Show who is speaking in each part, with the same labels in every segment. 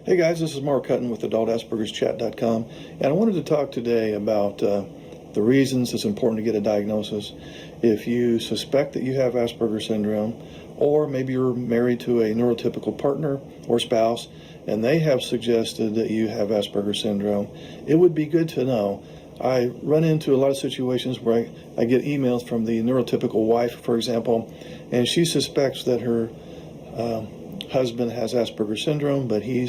Speaker 1: Hey guys, this is Mark Hutten with AdultAspergersChat.com, and I wanted to talk today about the reasons it's important to get a diagnosis. If you suspect that you have Asperger syndrome, or maybe you're married to a neurotypical partner or spouse, and they have suggested that you have Asperger syndrome, it would be good to know. I run into a lot of situations where I get emails from the neurotypical wife, for example, and she suspects that her husband has Asperger syndrome, but he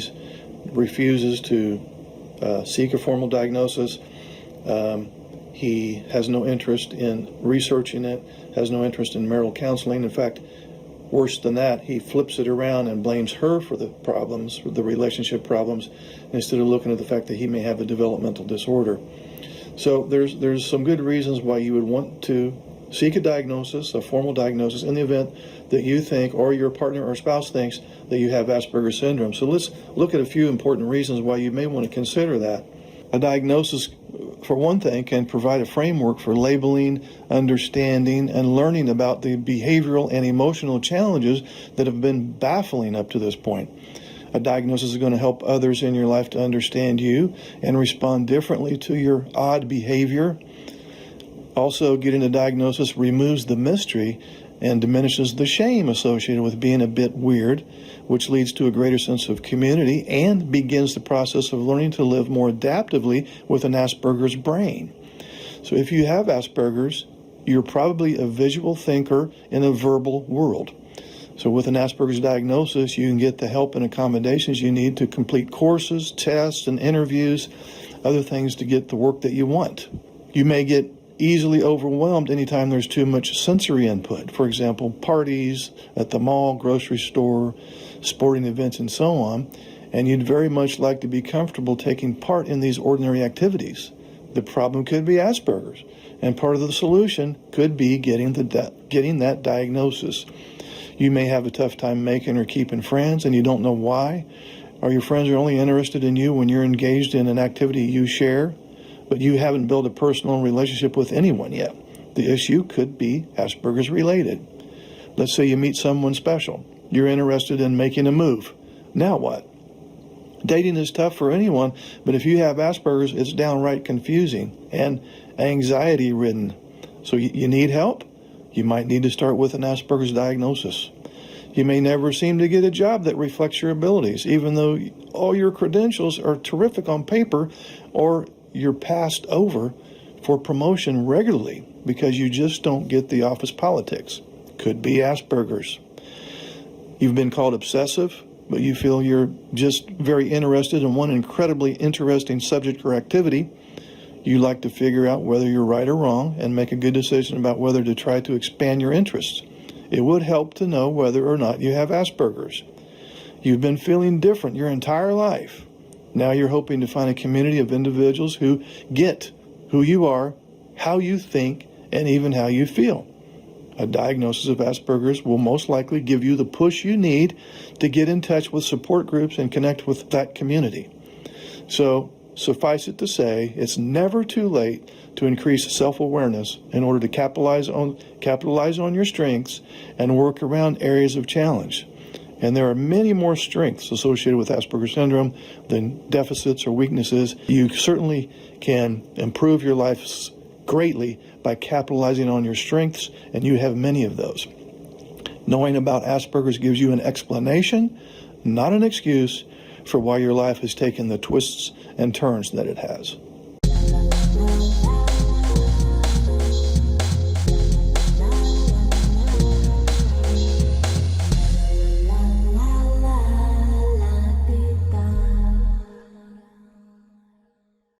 Speaker 1: refuses to seek a formal diagnosis. He has no interest in researching it, has no interest in marital counseling. In fact, worse than that, he flips it around and blames her for the problems, for the relationship problems, instead of looking at the fact that he may have a developmental disorder. So there's some good reasons why you would want to seek a diagnosis, a formal diagnosis, in the event that you think, or your partner or spouse thinks, that you have Asperger syndrome. So let's look at a few important reasons why you may want to consider that. A diagnosis, for one thing, can provide a framework for labeling, understanding, and learning about the behavioral and emotional challenges that have been baffling up to this point. A diagnosis is going to help others in your life to understand you and respond differently to your odd behavior. Also, getting a diagnosis removes the mystery and diminishes the shame associated with being a bit weird, which leads to a greater sense of community and begins the process of learning to live more adaptively with an Asperger's brain. So if you have Asperger's, you're probably a visual thinker in a verbal world. So with an Asperger's diagnosis, you can get the help and accommodations you need to complete courses, tests, and interviews, other things to get the work that you want. You may get easily overwhelmed anytime there's too much sensory input. For example, parties at the mall, grocery store, sporting events, and so on. And you'd very much like to be comfortable taking part in these ordinary activities. The problem could be Asperger's, and part of the solution could be getting that diagnosis. You may have a tough time making or keeping friends, and you don't know why. Or your friends are only interested in you when you're engaged in an activity you share, but you haven't built a personal relationship with anyone yet. The issue could be Asperger's related. Let's say you meet someone special. You're interested in making a move. Now what? Dating is tough for anyone, but if you have Asperger's, it's downright confusing and anxiety-ridden. So you need help? You might need to start with an Asperger's diagnosis. You may never seem to get a job that reflects your abilities, even though all your credentials are terrific on paper, or you're passed over for promotion regularly because you just don't get the office politics. Could be Asperger's. You've been called obsessive, but you feel you're just very interested in one incredibly interesting subject or activity. You like to figure out whether you're right or wrong and make a good decision about whether to try to expand your interests. It would help to know whether or not you have Asperger's. You've been feeling different your entire life. Now you're hoping to find a community of individuals who get who you are, how you think, and even how you feel. A diagnosis of Asperger's will most likely give you the push you need to get in touch with support groups and connect with that community. So, suffice it to say, it's never too late to increase self-awareness in order to capitalize on your strengths and work around areas of challenge. And there are many more strengths associated with Asperger syndrome than deficits or weaknesses. You certainly can improve your life greatly by capitalizing on your strengths, and you have many of those. Knowing about Asperger's gives you an explanation, not an excuse, for why your life has taken the twists and turns that it has.